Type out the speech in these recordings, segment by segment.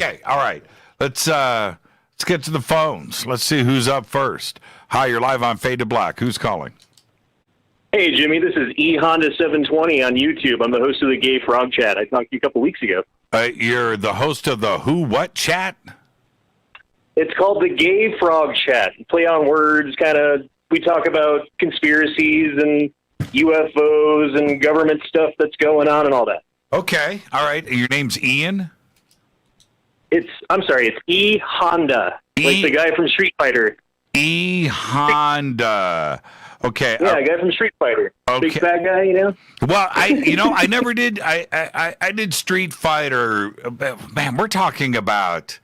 Okay, all right. Let's get to the phones. Let's see who's up first. Hi, you're live on Fade to Black. Who's calling? Hey, Jimmy, this is eHonda720 on YouTube. I'm the host of the Gay Frog Chat. I talked to you a couple weeks ago. You're the host of the Who What Chat? It's called the Gay Frog Chat. Play on words, kind of. We talk about conspiracies and UFOs and government stuff that's going on and all that. Okay, all right. Your name's Ian? I'm sorry, it's eHonda, like the guy from Street Fighter. eHonda. Okay. Yeah, a guy from Street Fighter. Okay. Big fat guy, you know? Well, I never did. I did Street Fighter. Man, we're talking about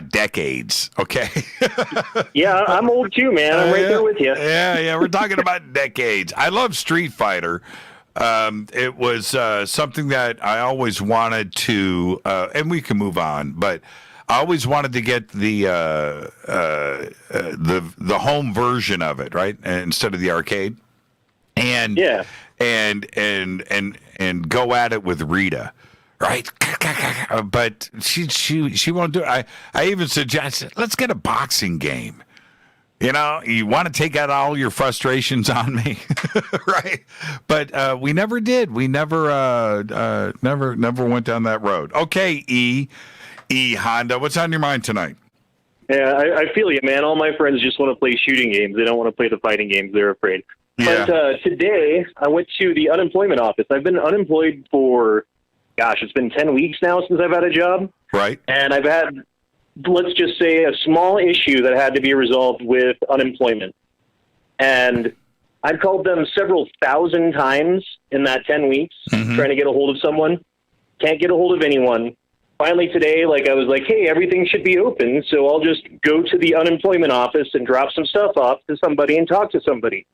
decades. Okay. Yeah, I'm old too, man. I'm right there with you. Yeah. We're talking about decades. I love Street Fighter. It was something that I always wanted to, and we can move on, but I always wanted to get the home version of it, right, instead of the arcade, and yeah, and go at it with Rita, right? But she won't do it. I even suggested let's get a boxing game. You know, you want to take out all your frustrations on me, right? But we never did. We never went down that road. Okay, E Honda, what's on your mind tonight? Yeah, I feel you, man. All my friends just want to play shooting games. They don't want to play the fighting games. They're afraid. Yeah. But today, I went to the unemployment office. I've been unemployed for, it's been 10 weeks now since I've had a job. Right. And I've had, let's just say, a small issue that had to be resolved with unemployment. And I've called them several thousand times in that 10 weeks, trying to get a hold of someone. Can't get a hold of anyone. Finally today, I was like, hey, everything should be open, so I'll just go to the unemployment office and drop some stuff off to somebody and talk to somebody.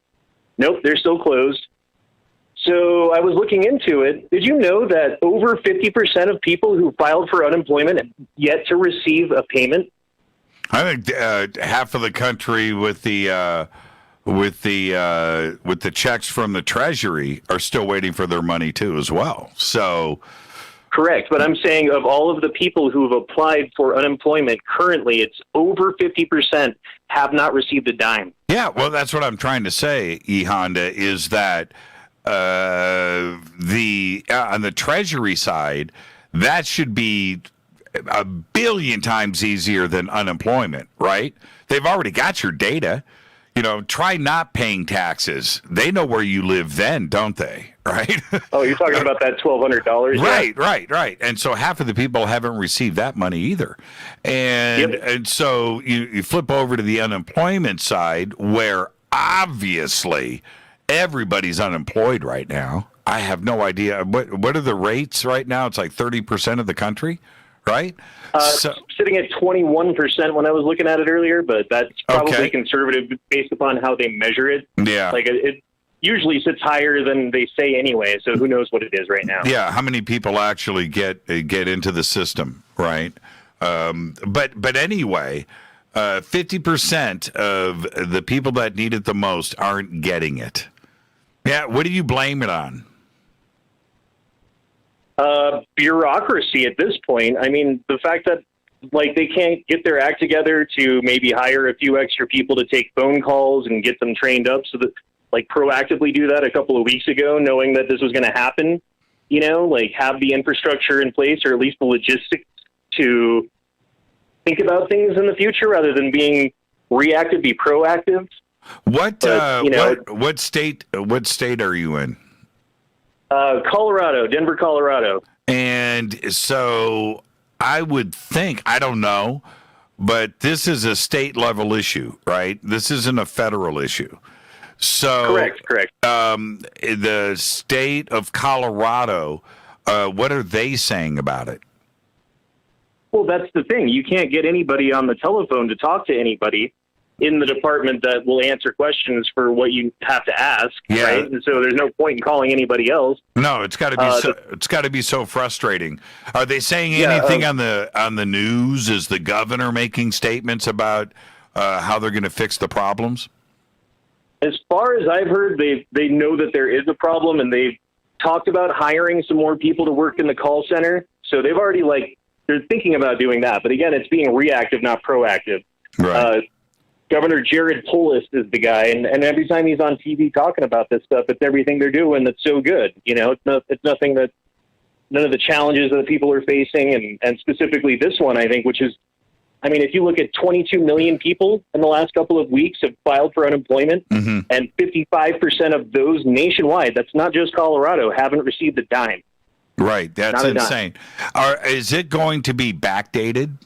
Nope, they're still closed. So I was looking into it. Did you know that over 50% of people who filed for unemployment have yet to receive a payment? I think half of the country with the checks from the Treasury are still waiting for their money too, as well. So. Correct, but I'm saying of all of the people who have applied for unemployment currently, it's over 50% have not received a dime. Yeah, well, that's what I'm trying to say, E Honda, is that on the Treasury side, that should be a billion times easier than unemployment, right? They've already got your data. You know, try not paying taxes. They know where you live then, don't they? Right? Oh, you're talking about that $1,200? Right. And so half of the people haven't received that money either. And so you flip over to the unemployment side where obviously everybody's unemployed right now. I have no idea. What are the rates right now? It's like 30% of the country, right? Sitting at 21% when I was looking at it earlier, but that's probably conservative based upon how they measure it. Yeah. It usually sits higher than they say anyway, so who knows what it is right now. Yeah, how many people actually get into the system, right? But anyway, 50% of the people that need it the most aren't getting it. Yeah, what do you blame it on? Bureaucracy at this point. I mean, the fact that they can't get their act together to maybe hire a few extra people to take phone calls and get them trained up so that proactively do that a couple of weeks ago, knowing that this was going to happen, have the infrastructure in place or at least the logistics to think about things in the future rather than being reactive, be proactive. What state are you in? Colorado, Denver, Colorado. And so I would think, I don't know, but this is a state level issue, right? This isn't a federal issue. So correct. The state of Colorado, what are they saying about it? Well, that's the thing. You can't get anybody on the telephone to talk to anybody in the department that will answer questions for what you have to ask, right? And so there's no point in calling anybody else. No, it's got to be it's got to be so frustrating. Are they saying anything on the news? Is the governor making statements about how they're going to fix the problems? As far as I've heard, they know that there is a problem, and they've talked about hiring some more people to work in the call center. So they've already they're thinking about doing that. But again, it's being reactive, not proactive. Right. Governor Jared Polis is the guy, and every time he's on TV talking about this stuff, it's everything they're doing that's so good. You know, it's nothing that, none of the challenges that people are facing, and specifically this one, I think, which is, I mean, if you look at 22 million people in the last couple of weeks have filed for unemployment, and 55% of those nationwide, that's not just Colorado, haven't received a dime. Right. That's insane. Is it going to be backdated?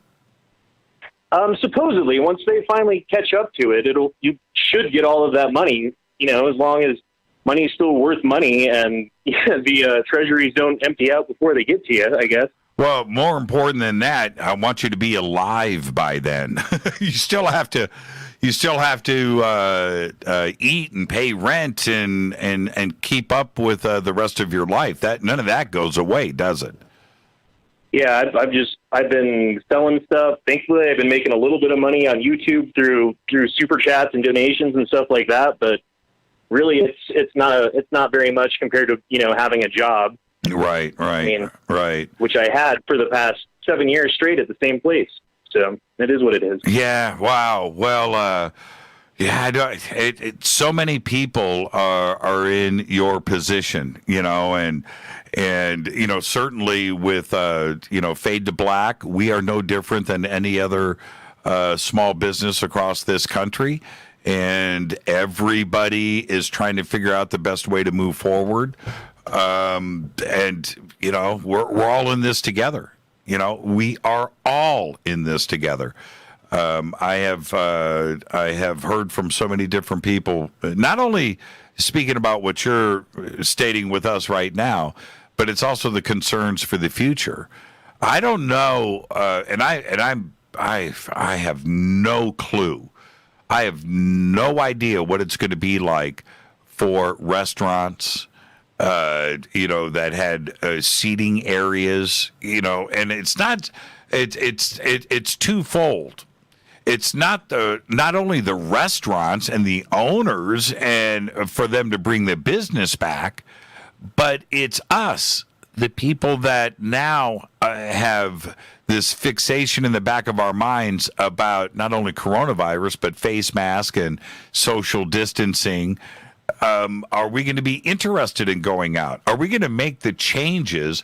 Supposedly, once they finally catch up to it, you should get all of that money, you know, as long as money is still worth money and the treasuries don't empty out before they get to you, I guess. Well, more important than that, I want you to be alive by then. You still have to eat and pay rent and keep up with the rest of your life. That none of that goes away, does it? Yeah, I've been selling stuff. Thankfully, I've been making a little bit of money on YouTube through super chats and donations and stuff like that. But really, it's not very much compared to, you know, having a job. Right. I mean, right. Which I had for the past 7 years straight at the same place. So it is what it is. Yeah. Wow. Well, yeah. So many people are in your position, you know, and you know, certainly with you know, Fade to Black, we are no different than any other small business across this country, and everybody is trying to figure out the best way to move forward. And you know, we're all in this together. You know, we are all in this together. I have heard from so many different people, not only speaking about what you're stating with us right now, but it's also the concerns for the future. I don't know, and I have no clue. I have no idea what it's going to be like for restaurants, you know, that had seating areas, you know, and it's twofold. It's not only the restaurants and the owners and for them to bring the business back, but it's us, the people that now have this fixation in the back of our minds about not only coronavirus, but face mask and social distancing. Are we going to be interested in going out? Are we going to make the changes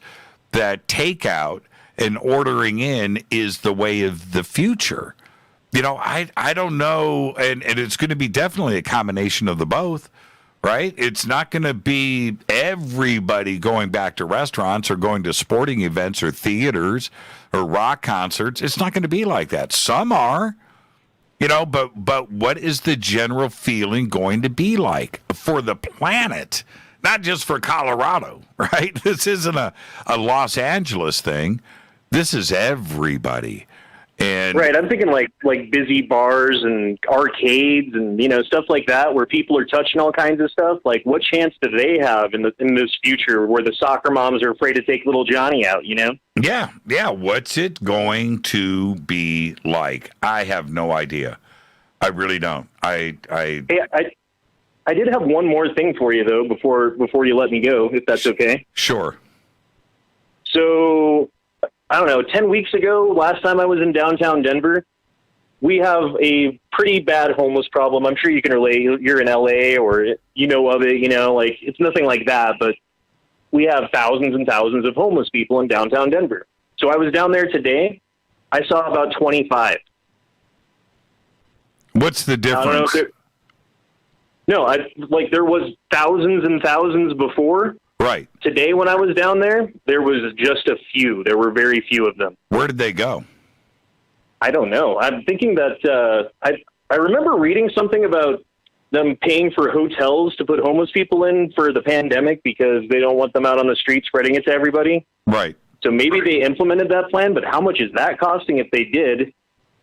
that takeout and ordering in is the way of the future? You know, I don't know, and it's going to be definitely a combination of the both, right? It's not going to be everybody going back to restaurants or going to sporting events or theaters or rock concerts. It's not going to be like that. Some are. You know, but what is the general feeling going to be like for the planet? Not just for Colorado, right? This isn't a Los Angeles thing. This is everybody. And right, I'm thinking like busy bars and arcades and, you know, stuff like that where people are touching all kinds of stuff. Like, what chance do they have in this future where the soccer moms are afraid to take little Johnny out, you know? Yeah. What's it going to be like? I have no idea. I really don't. Hey, I did have one more thing for you though before you let me go, if that's okay. Sure. So, I don't know, 10 weeks ago, last time I was in downtown Denver, we have a pretty bad homeless problem. I'm sure you can relate. You're in LA or you know of it, you know, like it's nothing like that, but we have thousands and thousands of homeless people in downtown Denver. So I was down there today. I saw about 25. What's the difference? There was thousands and thousands before. Right. Today when I was down there was just a few. There were very few of them. Where did they go? I don't know. I'm thinking that I remember reading something about them paying for hotels to put homeless people in for the pandemic because they don't want them out on the street spreading it to everybody. Right. So maybe they implemented that plan, but how much is that costing if they did?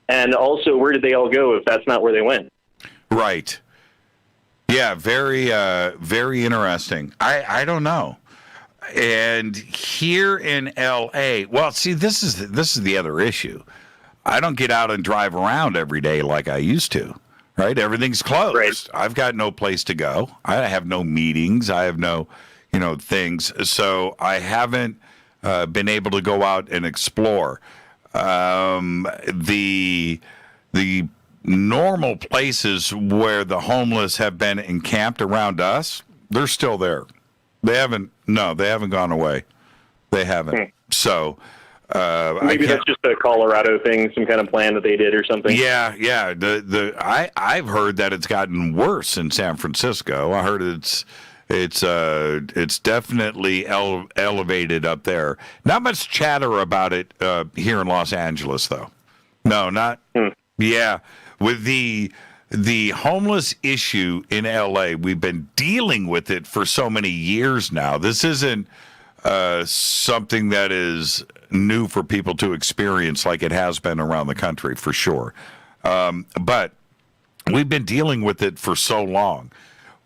And also, where did they all go if that's not where they went? Right. Yeah, very interesting. I don't know. And here in LA, well, see, this is the other issue. I don't get out and drive around every day like I used to. Right? Everything's closed. Right. I've got no place to go. I have no meetings. I have no, things. So I haven't been able to go out and explore. The normal places where the homeless have been encamped around us, they're still there. They haven't gone away. They haven't. So maybe that's just a Colorado thing, some kind of plan that they did or something. Yeah. I've heard that it's gotten worse in San Francisco. I heard it's definitely elevated up there. Not much chatter about it here in Los Angeles, though. No, not. Yeah, with the homeless issue in LA, we've been dealing with it for so many years now. This isn't something that is new for people to experience like it has been around the country, for sure. But we've been dealing with it for so long.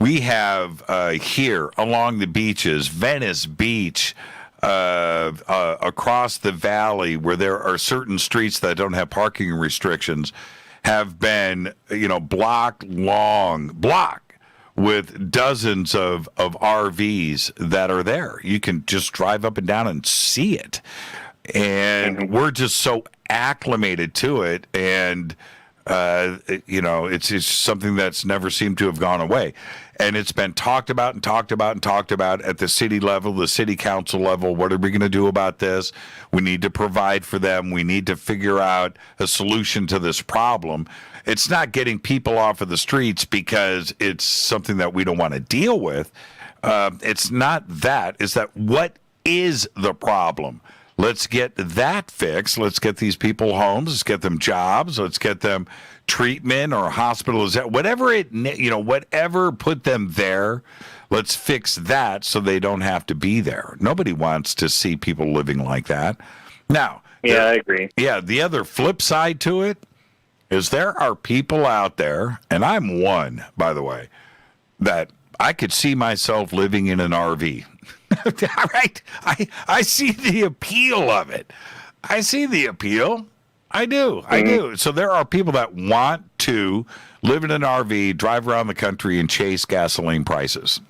We have here along the beaches, Venice Beach, across the valley, where there are certain streets that don't have parking restrictions, have been, block with dozens of RVs that are there. You can just drive up and down and see it. And we're just so acclimated to it. And, it's just something that's never seemed to have gone away. And it's been talked about at the city level, the city council level. What are we going to do about this? We need to provide for them. We need to figure out a solution to this problem. It's not getting people off of the streets because it's something that we don't want to deal with. It's not that. It's that what is the problem? Let's get that fixed. Let's get these people homes. Let's get them jobs. Let's get them treatment or hospitalization, whatever put them there. Let's fix that so they don't have to be there. Nobody wants to see people living like that. Now, yeah, I agree. Yeah, the other flip side to it is there are people out there, and I'm one, by the way, that I could see myself living in an RV. Right? I see the appeal of it. I see the appeal. I do. So there are people that want to live in an RV, drive around the country, and chase gasoline prices.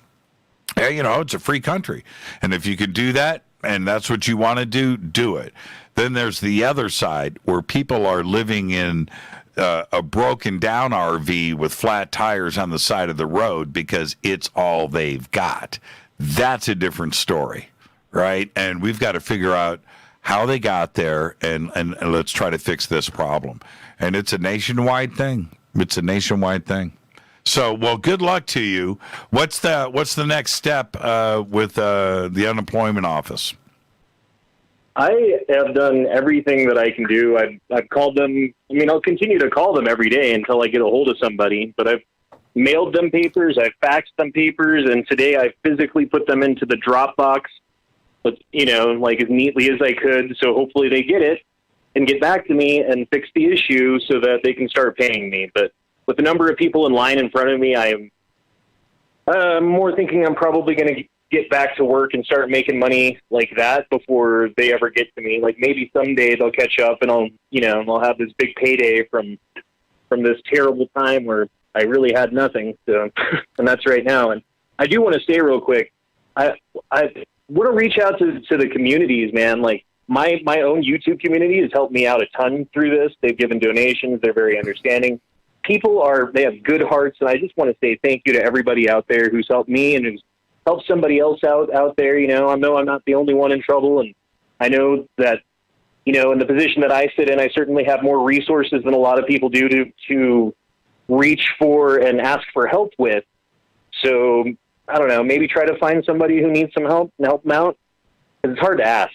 Yeah, it's a free country. And if you could do that, and that's what you want to do it. Then there's the other side where people are living in a broken down RV with flat tires on the side of the road because it's all they've got. That's a different story, right? And we've got to figure out how they got there, and let's try to fix this problem. And it's a nationwide thing. So, well, good luck to you. What's the next step with the unemployment office? I have done everything that I can do. I've called them. I'll continue to call them every day until I get a hold of somebody. But I've mailed them papers, I've faxed them papers, and today I physically put them into the Dropbox, but as neatly as I could. So hopefully they get it and get back to me and fix the issue so that they can start paying me. But with the number of people in line in front of me, I'm more thinking I'm probably going to get back to work and start making money like that before they ever get to me. Like maybe someday they'll catch up and I'll have this big payday from this terrible time where I really had nothing. So, and that's right now. And I do want to say real quick, I want to reach out to the communities, man. Like my own YouTube community has helped me out a ton through this. They've given donations. They're very understanding. They have good hearts. And I just want to say thank you to everybody out there who's helped me and who's helped somebody else out there. I know I'm not the only one in trouble. And I know that, in the position that I sit in, I certainly have more resources than a lot of people do to reach for and ask for help with. So I don't know, maybe try to find somebody who needs some help and help them out. It's hard to ask.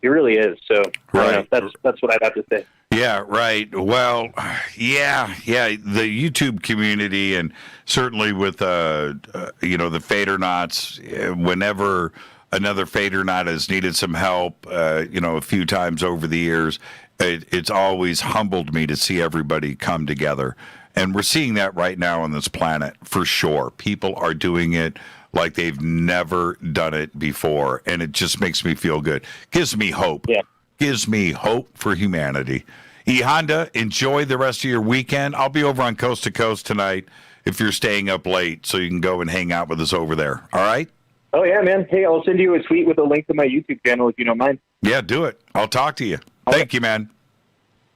It really is. So right. That's what I'd have to say. Yeah, right. Well, yeah. The YouTube community, and certainly with the Fadernauts, whenever another Fadernaut has needed some help, a few times over the years, it's always humbled me to see everybody come together. And we're seeing that right now on this planet, for sure. People are doing it like they've never done it before, and it just makes me feel good. Gives me hope. Yeah. Gives me hope for humanity. E. Honda, enjoy the rest of your weekend. I'll be over on Coast to Coast tonight if you're staying up late, so you can go and hang out with us over there. All right? Oh, yeah, man. Hey, I'll send you a tweet with a link to my YouTube channel if you don't mind. Yeah, do it. I'll talk to you. Thank you, man.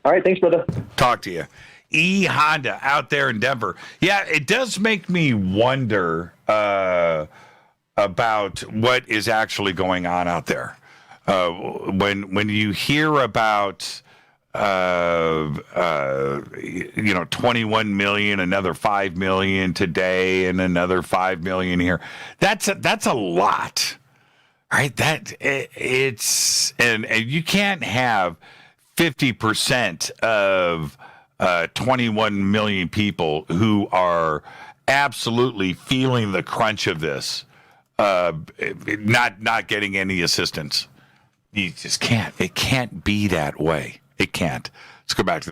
All right. Thanks, brother. Talk to you. E Honda out there in Denver. Yeah, it does make me wonder about what is actually going on out there. When you hear about 21 million, another 5 million today, and another 5 million here, that's a lot, right? It's and you can't have 50% of 21 million people who are absolutely feeling the crunch of this, not getting any assistance. You just can't. It can't be that way. It can't. Let's go back to